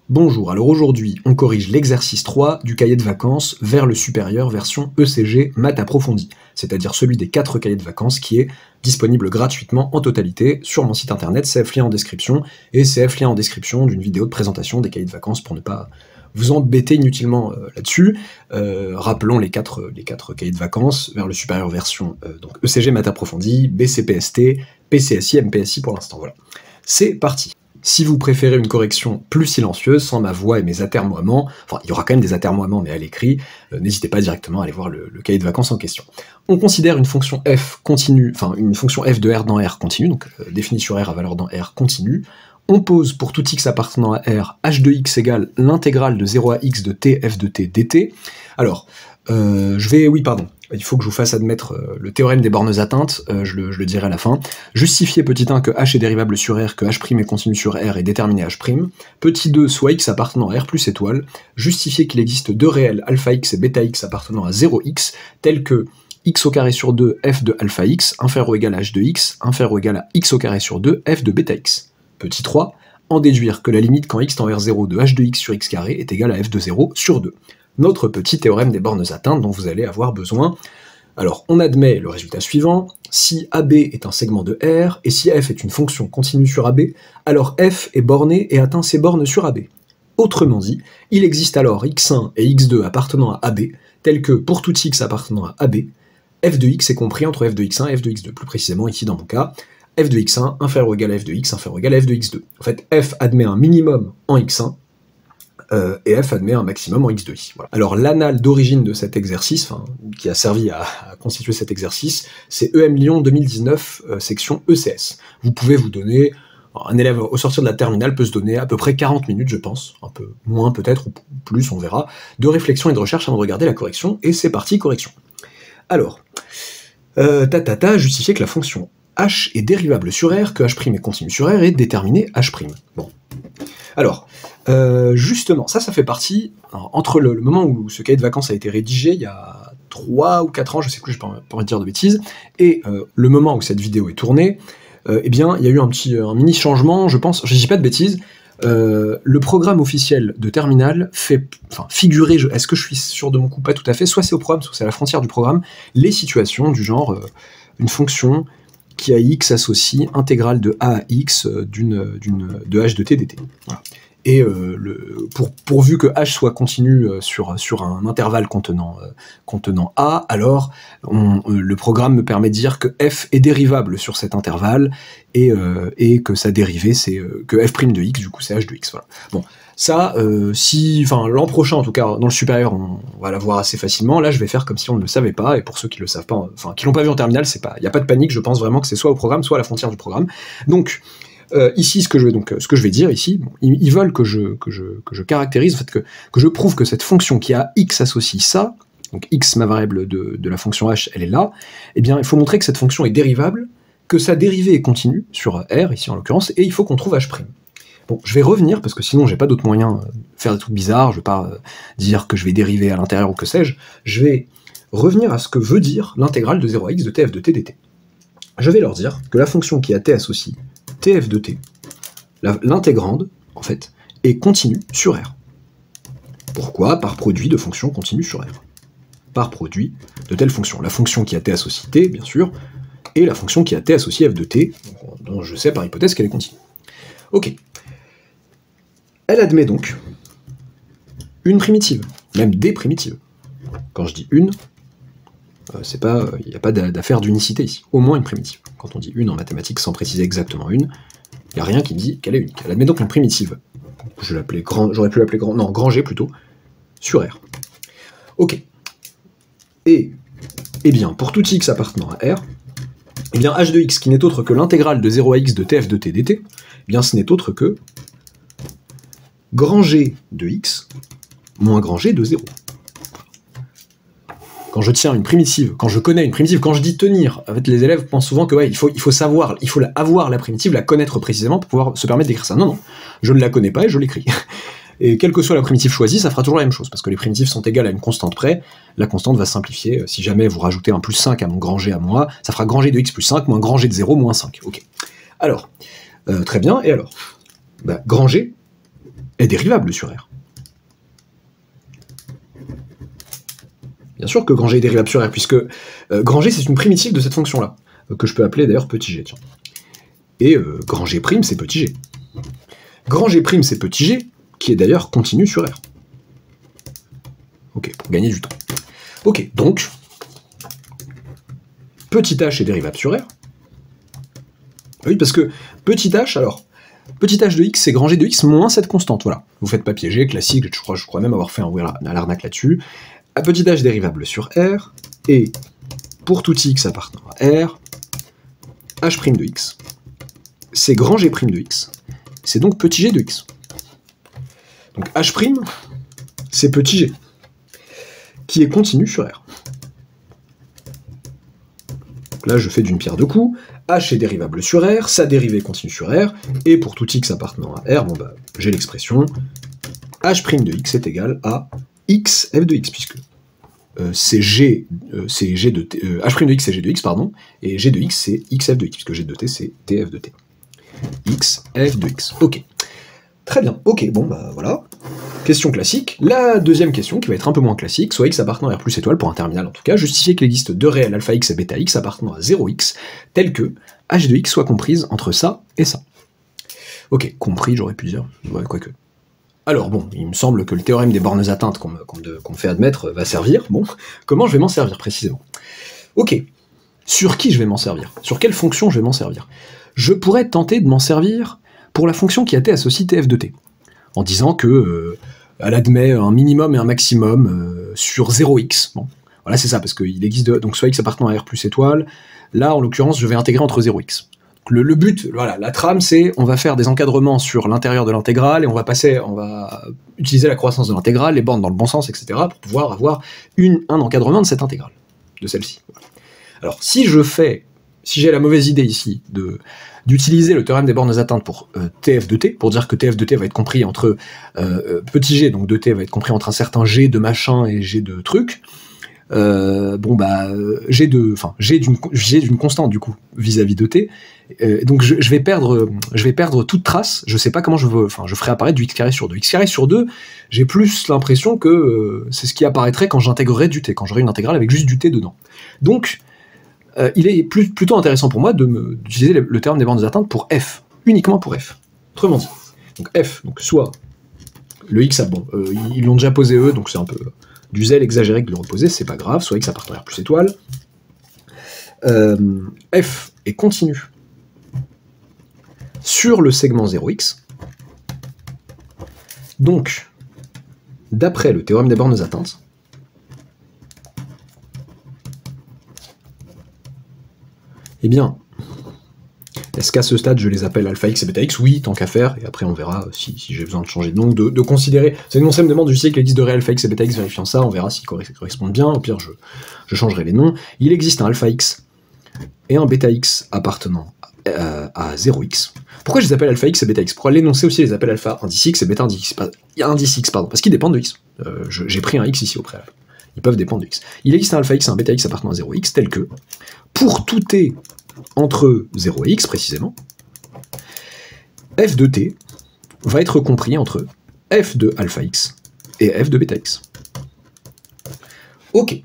Bonjour, alors aujourd'hui on corrige l'exercice 3 du cahier de vacances vers le supérieur version ECG maths approfondie, c'est-à-dire celui des 4 cahiers de vacances qui est disponible gratuitement en totalité sur mon site internet, CF lien en description, et CF lien en description d'une vidéo de présentation des cahiers de vacances pour ne pas vous embêter inutilement là-dessus. Rappelons les quatre cahiers de vacances vers le supérieur version donc ECG maths approfondie, BCPST, PCSI, MPSI pour l'instant, voilà. C'est parti. Si vous préférez une correction plus silencieuse, sans ma voix et mes atermoiements, enfin il y aura quand même des atermoiements mais à l'écrit, n'hésitez pas directement à aller voir le cahier de vacances en question. On considère une fonction f continue, enfin une fonction f de R dans R continue, donc définie sur R à valeur dans R continue. On pose pour tout x appartenant à R, h de x égale l'intégrale de 0 à x de t f de t dt. Alors, il faut que je vous fasse admettre le théorème des bornes atteintes, je le dirai à la fin. Justifier petit 1 que h est dérivable sur R, que h' est continu sur R et déterminer h'. Petit 2, soit x appartenant à R plus étoile. Justifier qu'il existe deux réels alpha x et bêta x appartenant à 0x, tels que x au carré sur 2 f de alpha x, inférieur ou égal à h de x, inférieur ou égal à x au carré sur 2 f de bêta x. Petit 3, en déduire que la limite quand x tend vers 0 de h de x sur x carré est égale à f de 0 sur 2. Notre petit théorème des bornes atteintes dont vous allez avoir besoin. Alors, on admet le résultat suivant, si AB est un segment de R, et si f est une fonction continue sur AB, alors f est borné et atteint ses bornes sur AB. Autrement dit, il existe alors x1 et x2 appartenant à AB, tels que, pour tout x appartenant à AB, f de x est compris entre f de x1 et f de x2, plus précisément ici dans mon cas, f de x1 inférieur ou égal à f de x inférieur ou égal à f de x2. En fait, f admet un minimum en x1, et f admet un maximum en x2. Voilà. Alors l'annale d'origine de cet exercice, qui a servi à constituer cet exercice, c'est EM Lyon 2019, section ECS. Vous pouvez vous donner, un élève au sortir de la terminale peut se donner à peu près 40 minutes, je pense, un peu moins peut-être, ou plus, on verra, de réflexion et de recherche avant de regarder la correction, et c'est parti, correction. Alors, justifier que la fonction h est dérivable sur R, que h' est continu sur R, et déterminer h'. Bon. Alors, justement, ça fait partie, entre le moment où ce cahier de vacances a été rédigé, il y a 3 ou 4 ans, je sais plus, je peux pas dire de bêtises, et le moment où cette vidéo est tournée, eh bien, il y a eu un mini changement, je pense, je dis pas de bêtises, le programme officiel de Terminal fait figurer, est-ce que je suis sûr de mon coup? Pas tout à fait, soit c'est au programme, soit c'est à la frontière du programme, les situations du genre, une fonction qui a x associe intégrale de a à x de h de t dt. Voilà. Et pourvu que h soit continu sur un intervalle contenant a, alors le programme me permet de dire que f est dérivable sur cet intervalle et que sa dérivée c'est que f' de x, du coup c'est h de x. Voilà. Bon, ça, l'an prochain en tout cas dans le supérieur on va la voir assez facilement. Là je vais faire comme si on ne le savait pas, et pour ceux qui le savent pas, qui l'ont pas vu en terminale, il n'y a pas de panique, je pense vraiment que c'est soit au programme soit à la frontière du programme. Donc ici, ce que je vais dire ici, ils veulent que je caractérise, en fait, que je prouve que cette fonction qui a x associe ça, donc x, ma variable de la fonction h, elle est là, eh bien, il faut montrer que cette fonction est dérivable, que sa dérivée est continue, sur R, ici en l'occurrence, et il faut qu'on trouve h'. Bon, je vais revenir, parce que sinon j'ai pas d'autre moyen de faire des trucs bizarres, je vais pas dire que je vais dériver à l'intérieur ou que sais-je, je vais revenir à ce que veut dire l'intégrale de 0 à x de tf de t dt. Je vais leur dire que la fonction qui a t associe tf de t, l'intégrande, en fait, est continue sur R. Pourquoi? Par produit de fonctions continues sur R. Par produit de telle fonction. La fonction qui a t associe t, bien sûr, et la fonction qui a t associe f de t, dont je sais par hypothèse qu'elle est continue. Ok. Elle admet donc une primitive, même des primitives. Quand je dis une, il n'y a pas d'affaire d'unicité ici, au moins une primitive. Quand on dit une en mathématiques sans préciser exactement une, il n'y a rien qui dit qu'elle est unique. Elle admet donc une primitive. J'aurais pu l'appeler grand G plutôt, sur R. Ok. Et, eh bien, pour tout x appartenant à R, eh bien, h de x, qui n'est autre que l'intégrale de 0 à x de tf de t dt, eh bien, ce n'est autre que grand G de x moins grand G de 0. Quand je tiens une primitive, quand je connais une primitive, quand je dis tenir, en fait, les élèves pensent souvent que il faut savoir, il faut avoir la primitive, la connaître précisément pour pouvoir se permettre d'écrire ça. Non, je ne la connais pas et je l'écris. Et quelle que soit la primitive choisie, ça fera toujours la même chose, parce que les primitives sont égales à une constante près, la constante va simplifier. Si jamais vous rajoutez un plus 5 à mon grand G à moi, ça fera grand G de x plus 5 moins grand G de 0 moins 5. Ok. Alors, très bien, et alors grand G, est dérivable sur R. Bien sûr que grand G est dérivable sur R, puisque grand G c'est une primitive de cette fonction-là, que je peux appeler d'ailleurs petit g, tiens. Et grand G' c'est petit g. Grand G' c'est petit g, qui est d'ailleurs continu sur R. Ok, pour gagner du temps. Ok, donc, petit h est dérivable sur R. Oui, parce que petit h, alors, petit h de x, c'est grand G de x moins cette constante, voilà. Vous faites pas piéger, classique, je crois même avoir fait un oui à l'arnaque là-dessus. À petit h dérivable sur R, et pour tout x appartenant à R, h' de x, c'est grand G' de x, c'est donc petit g de x. Donc h', c'est petit g, qui est continu sur R. Donc là, je fais d'une pierre deux coups, h est dérivable sur R, sa dérivée continue sur R, et pour tout x appartenant à R, bon bah, j'ai l'expression h' de x est égal à x f de x, puisque c'est g de t, h' de x c'est g de x, pardon, et g de x c'est x f de x, puisque g de t c'est t f de t. x f de x. Ok. Très bien. Ok, bon bah voilà. Question classique. La deuxième question, qui va être un peu moins classique, soit x appartenant à R plus étoile, pour un terminal en tout cas, justifier qu'il existe deux réels alpha x et bêta x appartenant à 0x, tels que h de x soit comprise entre ça et ça. Ok, compris, j'aurais pu dire. Ouais, quoique. Alors bon, il me semble que le théorème des bornes atteintes qu'on me fait admettre va servir. Bon, comment je vais m'en servir précisément? Ok, sur qui je vais m'en servir? Sur quelle fonction je vais m'en servir? Je pourrais tenter de m'en servir pour la fonction qui a t associe tf de t, en disant que elle admet un minimum et un maximum sur 0x. Bon, voilà, c'est ça, parce qu'il existe donc soit x appartenant à R plus étoile. Là, en l'occurrence, je vais intégrer entre 0x. Le but, voilà, la trame, c'est on va faire des encadrements sur l'intérieur de l'intégrale et on va utiliser la croissance de l'intégrale, les bornes dans le bon sens, etc., pour pouvoir avoir un encadrement de cette intégrale, de celle-ci. Alors, si j'ai la mauvaise idée ici d'utiliser le théorème des bornes atteintes pour tf de t, pour dire que tf de t va être compris entre petit g, donc de t va être compris entre un certain g de machin et g de truc, bon bah j'ai d'une constante du coup vis-à-vis de t, donc je vais perdre toute trace. Je sais pas comment je ferai apparaître du x carré sur 2. X carré sur 2, j'ai plus l'impression que c'est ce qui apparaîtrait quand j'intégrerais du t, quand j'aurais une intégrale avec juste du t dedans. Donc il est plutôt intéressant pour moi d'utiliser le terme des bornes atteintes pour f, uniquement pour f. Autrement dit, donc f, donc soit le x, bon, ils l'ont déjà posé eux, donc c'est un peu du zèle exagéré que de le reposer, c'est pas grave, soit x appartenant à R plus étoile. F est continu sur le segment 0x. Donc, d'après le théorème des bornes atteintes, eh bien, est-ce qu'à ce stade je les appelle alpha x et bêta x? Oui, tant qu'à faire, et après on verra si j'ai besoin de changer de nom, de considérer. C'est une me demande justifier qu'il existe de réels alpha x et bêta x, vérifiant ça, on verra s'ils correspondent bien, au pire je changerai les noms. Il existe un alpha x et un bêta x appartenant à 0x. Pourquoi je les appelle alpha x et bêta x? Pourquoi l'énoncé aussi les appelle alpha indice x et bêta indice x? Il y a indice x, pardon, parce qu'ils dépendent de x. J'ai pris un x ici au préalable. Ils peuvent dépendre de x. Il existe un alpha x et un bêta x appartenant à 0x, tel que, pour tout t entre 0 et x précisément, f de t va être compris entre f de alpha x et f de bêta x. Ok,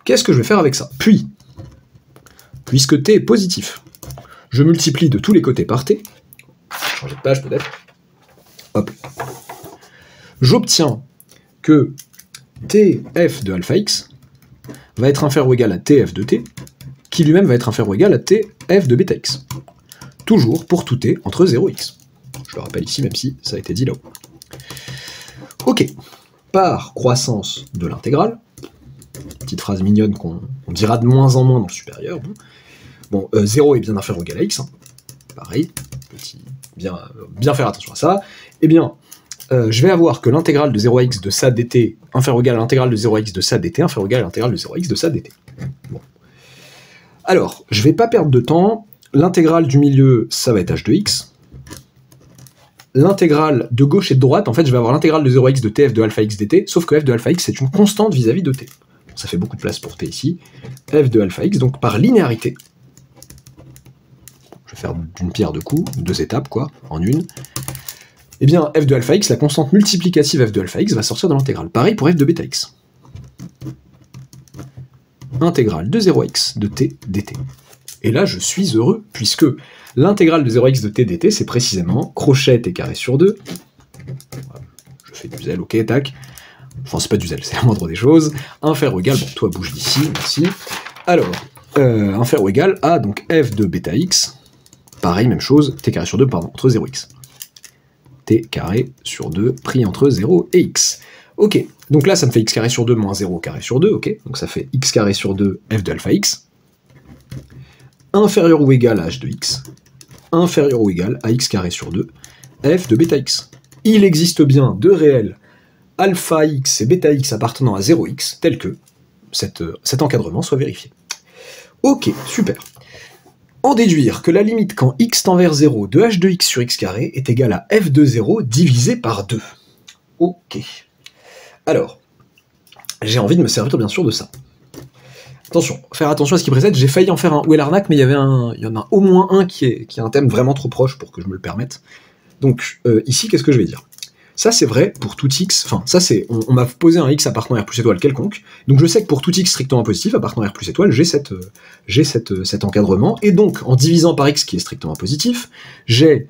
qu'est-ce que je vais faire avec ça? Puis, puisque t est positif, je multiplie de tous les côtés par t, changer de page peut-être, hop, j'obtiens que tf de alpha x va être inférieur ou égal à tf de t, qui lui-même va être inférieur ou égal à tf de bêta x. Toujours pour tout t entre 0 et x. Je le rappelle ici, même si ça a été dit là-haut. Ok. Par croissance de l'intégrale, petite phrase mignonne qu'on dira de moins en moins dans le supérieur. Bon, 0 est bien inférieur ou égal à x. Hein. Pareil, bien faire attention à ça. Eh bien, je vais avoir que l'intégrale de 0 à x de ça dt inférieur ou égal à l'intégrale de 0 à x de ça dt inférieur ou égal à l'intégrale de 0 à x de ça dt. Bon. Alors, je vais pas perdre de temps. L'intégrale du milieu, ça va être h de x. L'intégrale de gauche et de droite, en fait, je vais avoir l'intégrale de 0 à x de tf de alpha x dt, sauf que f de alpha x, c'est une constante vis-à-vis de t. Ça fait beaucoup de place pour t ici. F de alpha x, donc par linéarité. Je vais faire d'une pierre deux coups, 2 étapes, quoi, en une. eh bien f de alpha x, la constante multiplicative f de alpha x va sortir de l'intégrale. Pareil pour f de bêta x. Intégrale de 0 à x de t dt. Et là, je suis heureux, puisque l'intégrale de 0 à x de t dt, c'est précisément crochet t carré sur 2. Voilà, je fais du zèle, ok, tac. Enfin, c'est pas du zèle, c'est la moindre des choses. Inférieur ou égal, bon, toi bouge d'ici, merci. Alors, inférieur ou égal à donc f de bêta x, pareil, même chose, t carré sur 2, pardon, entre 0 et x. T carré sur 2 pris entre 0 et x. Ok, donc là ça me fait x carré sur 2 moins 0 carré sur 2, ok, donc ça fait x carré sur 2 f de alpha x, inférieur ou égal à h de x, inférieur ou égal à x carré sur 2 f de bêta x. Il existe bien deux réels alpha x et bêta x appartenant à 0x, tel que cet encadrement soit vérifié. Ok, super. En déduire que la limite quand x tend vers 0 de h de x sur x carré est égale à f de 0 divisé par 2. Ok. Alors, j'ai envie de me servir bien sûr de ça. Attention, faire attention à ce qui précède, j'ai failli en faire un où est l'arnaque, mais il y en a au moins un qui a un thème vraiment trop proche pour que je me le permette. Donc ici, qu'est-ce que je vais dire? Ça c'est vrai pour tout x, enfin ça c'est, on m'a posé un x appartenant à R plus étoile quelconque, donc je sais que pour tout x strictement positif appartenant à R plus étoile, j'ai cet encadrement, et donc en divisant par x qui est strictement positif, j'ai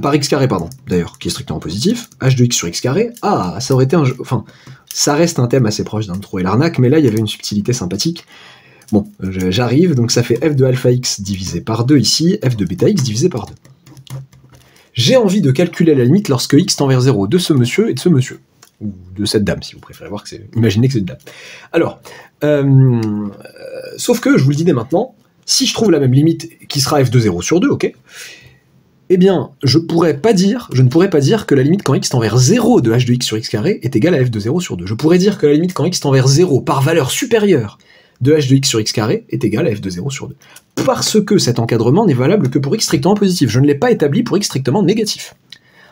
par x carré, pardon, d'ailleurs, qui est strictement positif, h de x sur x carré, ah, ça aurait été un jeu, enfin, ça reste un thème assez proche d'un trou et l'arnaque, mais là, il y avait une subtilité sympathique. Bon, j'arrive, donc ça fait f de alpha x divisé par 2 ici, f de bêta x divisé par 2. J'ai envie de calculer la limite lorsque x tend vers 0 de ce monsieur et de ce monsieur, ou de cette dame, si vous préférez voir que c'est, imaginez que c'est une dame. Alors, sauf que, je vous le dis dès maintenant, si je trouve la même limite qui sera f de 0 sur 2, ok, eh bien, je ne pourrais pas dire que la limite quand x tend vers 0 de h de x sur x carré est égale à f de 0 sur 2. Je pourrais dire que la limite quand x tend vers 0 par valeur supérieure de h de x sur x carré est égale à f de 0 sur 2. Parce que cet encadrement n'est valable que pour x strictement positif. Je ne l'ai pas établi pour x strictement négatif.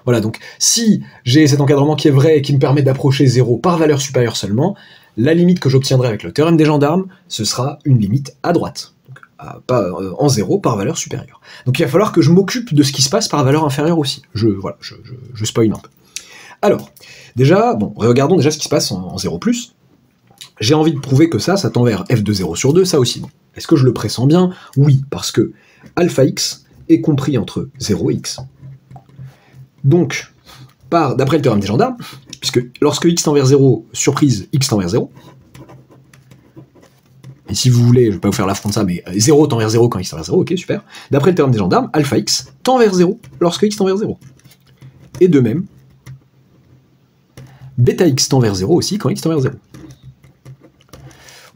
Voilà, donc si j'ai cet encadrement qui est vrai et qui me permet d'approcher 0 par valeur supérieure seulement, la limite que j'obtiendrai avec le théorème des gendarmes, ce sera une limite à droite. Pas en 0 par valeur supérieure. Donc il va falloir que je m'occupe de ce qui se passe par valeur inférieure aussi. Voilà, je spoil un peu. Alors, déjà, bon, regardons déjà ce qui se passe en 0+. J'ai envie de prouver que ça tend vers f de 0 sur 2, ça aussi. Bon. Est-ce que je le pressens bien? Oui, parce que alpha x est compris entre 0 et x. Donc, d'après le théorème des gendarmes, puisque lorsque x tend vers 0, surprise, x tend vers 0, et si vous voulez, je vais pas vous faire l'affront de ça, mais 0 tend vers 0 quand x tend vers 0, ok, super. D'après le théorème des gendarmes, alpha x tend vers 0 lorsque x tend vers 0. Et de même, bêta x tend vers 0 aussi quand x tend vers 0.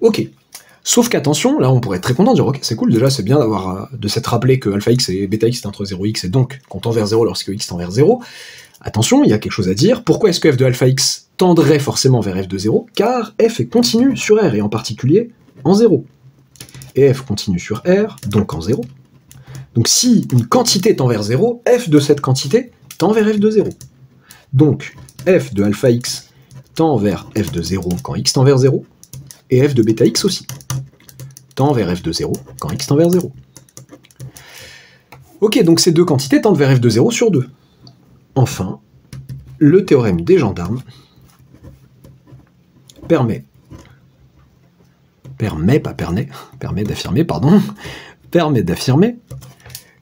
Ok. Sauf qu'attention, là on pourrait être très content de dire ok, c'est cool, déjà c'est bien de s'être rappelé que alpha x et bêta x est entre 0 et x, et donc qu'on tend vers 0 lorsque x tend vers 0. Attention, il y a quelque chose à dire. Pourquoi est-ce que f de alpha x tendrait forcément vers f de 0? Car f est continu sur R, et en particulier en 0. Et f continue sur R, donc en 0. Donc si une quantité tend vers 0, f de cette quantité tend vers f de 0. Donc f de alpha x tend vers f de 0 quand x tend vers 0, et f de bêta x aussi tend vers f de 0 quand x tend vers 0. Ok, donc ces deux quantités tendent vers f de 0 sur 2. Enfin, le théorème des gendarmes permet d'affirmer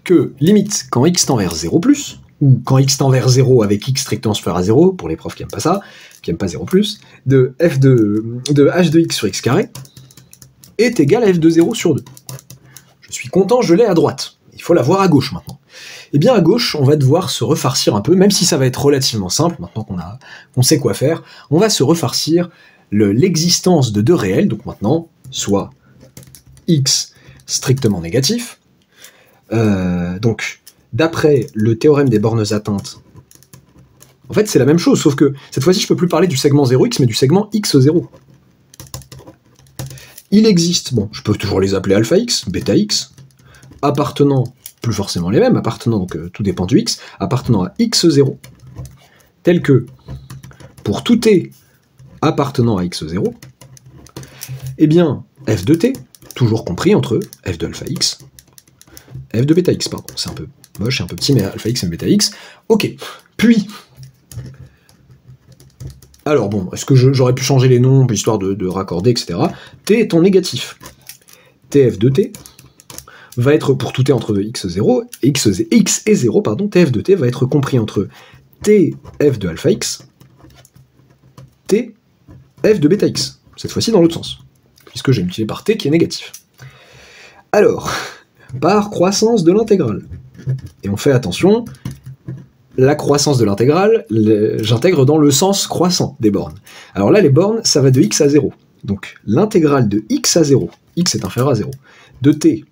que limite quand x tend vers 0+, ou quand x tend vers 0 avec x strictement supérieur à 0, pour les profs qui n'aiment pas ça, qui n'aiment pas 0+, de f de h de x sur x carré est égal à f de 0 sur 2. Je suis content, je l'ai à droite. Il faut la voir à gauche maintenant. Et bien à gauche, on va devoir se refarcir un peu, même si ça va être relativement simple, maintenant qu'on sait quoi faire, on va se refarcir l'existence de deux réels, donc maintenant, soit x strictement négatif, donc d'après le théorème des bornes atteintes, en fait c'est la même chose, sauf que cette fois-ci je peux plus parler du segment 0x, mais du segment x0. Il existe, bon, je peux toujours les appeler alpha x, bêta x, appartenant, plus forcément les mêmes, appartenant, donc tout dépend du x, appartenant à x0, tel que, pour tout t appartenant à x0, eh bien, f de t, toujours compris entre f de alpha x, f de bêta x, pardon, c'est un peu moche, un peu petit, mais alpha x et bêta x, ok, Puis, alors bon, est-ce que j'aurais pu changer les noms, histoire de raccorder, etc. T est en négatif. TF de T va être, pour tout T entre x0, x et 0, pardon, TF de T va être compris entre TF de alpha x, TF de bêta x. Cette fois-ci dans l'autre sens, puisque j'ai multiplié par T qui est négatif. Alors, par croissance de l'intégrale. Et on fait attention, la croissance de l'intégrale, j'intègre dans le sens croissant des bornes. Alors là, les bornes, ça va de x à 0. Donc l'intégrale de x à 0, x est inférieur à 0, de t,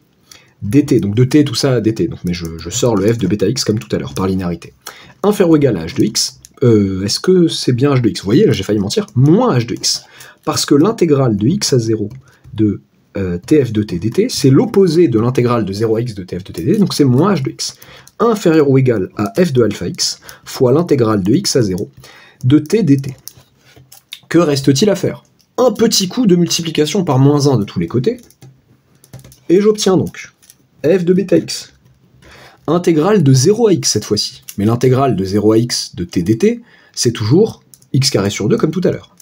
dt, donc de t, tout ça, dt, donc, mais je sors le f de bêta x comme tout à l'heure, par linéarité. Inférieur ou égal à h de x, est-ce que c'est bien h de x? Vous voyez, là j'ai failli mentir, moins h de x. Parce que l'intégrale de x à 0 de tf de t dt, c'est l'opposé de l'intégrale de 0 à x de tf de t dt, donc c'est moins h de x. Inférieur ou égal à f de alpha x fois l'intégrale de x à 0 de t dt. Que reste-t-il à faire? Un petit coup de multiplication par moins 1 de tous les côtés, et j'obtiens donc f de bêta x. Intégrale de 0 à x cette fois-ci. Mais l'intégrale de 0 à x de t dt, c'est toujours x carré sur 2 comme tout à l'heure.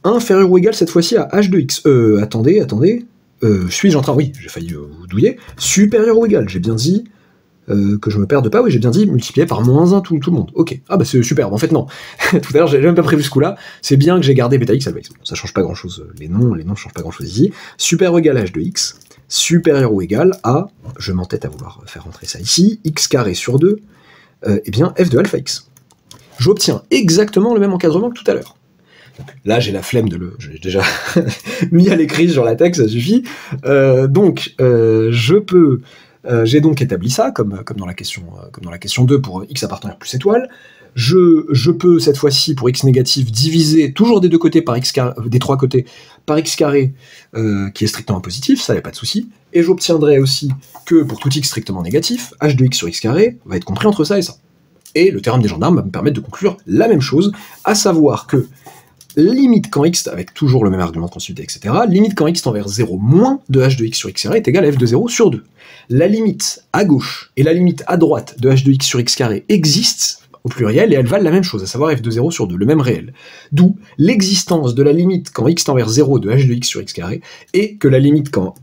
Inférieur ou égal cette fois-ci à h de x. Attendez. Suis-je en train... Oui, j'ai failli vous douiller. Supérieur ou égal, j'ai bien dit... que je me perde pas, oui, j'ai bien dit multiplié par moins 1 tout le monde. Ok. Ah bah c'est super, en fait non. Tout à l'heure, j'ai même pas prévu ce coup-là. C'est bien que j'ai gardé bêta x alpha x. Bon, ça change pas grand-chose, les noms changent pas grand-chose ici. Supérieur ou égal à h de x, supérieur ou égal à, je m'entête à vouloir faire rentrer ça ici, x carré sur 2, eh bien f de alpha x. J'obtiens exactement le même encadrement que tout à l'heure. Là, j'ai la flemme j'ai déjà mis à l'écrit sur la texte, ça suffit. J'ai donc établi ça, comme dans la question 2 pour x appartenant plus étoile. Je peux, cette fois-ci, pour x négatif, diviser toujours des deux côtés par x carré, des trois côtés par x carré, qui est strictement positif, ça, y a pas de souci. Et j'obtiendrai aussi que, pour tout x strictement négatif, h de x sur x carré va être compris entre ça et ça. Et le théorème des gendarmes va me permettre de conclure la même chose, à savoir que limite quand x, avec toujours le même argument de continuité, etc., limite quand x tend vers 0 moins de h de x sur x carré est égal à f de 0 sur 2. La limite à gauche et la limite à droite de h de x sur x carré existent au pluriel et elles valent la même chose, à savoir f de 0 sur 2, le même réel. D'où l'existence de la limite quand x tend vers 0 de h de x sur x carré et que la limite quand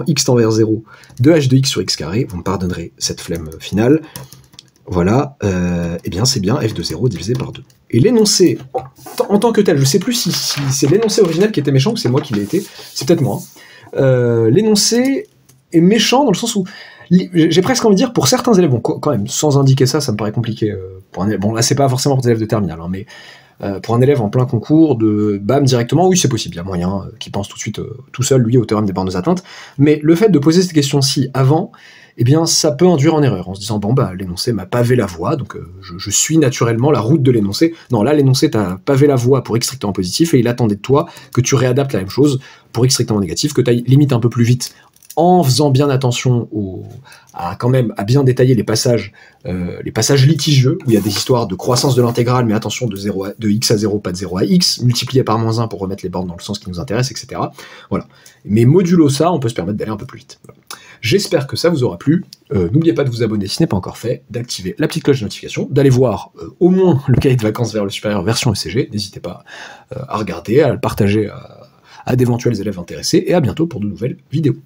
x tend vers 0 de h de x sur x carré, vous me pardonnerez cette flemme finale, voilà, eh bien c'est bien f de 0 divisé par 2. Et l'énoncé, en tant que tel, je sais plus si c'est l'énoncé originel qui était méchant ou c'est moi qui l'ai été, c'est peut-être moi. L'énoncé est méchant dans le sens où, j'ai presque envie de dire, pour certains élèves, bon, quand même, sans indiquer ça, ça me paraît compliqué. Pour un élève, bon, là c'est pas forcément pour des élèves de terminale, hein, mais pour un élève en plein concours, de BAM directement, oui c'est possible, il y a moyen, qui pense tout de suite, tout seul, lui, au théorème des bornes atteintes, mais le fait de poser cette question-ci avant, eh bien, ça peut induire en erreur, en se disant, bon, bah, l'énoncé m'a pavé la voie, donc je suis naturellement la route de l'énoncé. Non, là, l'énoncé t'a pavé la voie pour x strictement positif, et il attendait de toi que tu réadaptes la même chose pour x strictement négatif, que tu ailles limite un peu plus vite, en faisant bien attention à bien détailler les passages litigieux, où il y a des histoires de croissance de l'intégrale, mais attention de x à 0, pas de 0 à x, multiplié par moins 1 pour remettre les bornes dans le sens qui nous intéresse, etc. Voilà. Mais modulo ça, on peut se permettre d'aller un peu plus vite. Voilà. J'espère que ça vous aura plu. N'oubliez pas de vous abonner si ce n'est pas encore fait, d'activer la petite cloche de notification, d'aller voir au moins le cahier de vacances vers le supérieur version ECG. N'hésitez pas à regarder, à le partager à d'éventuels élèves intéressés, et à bientôt pour de nouvelles vidéos.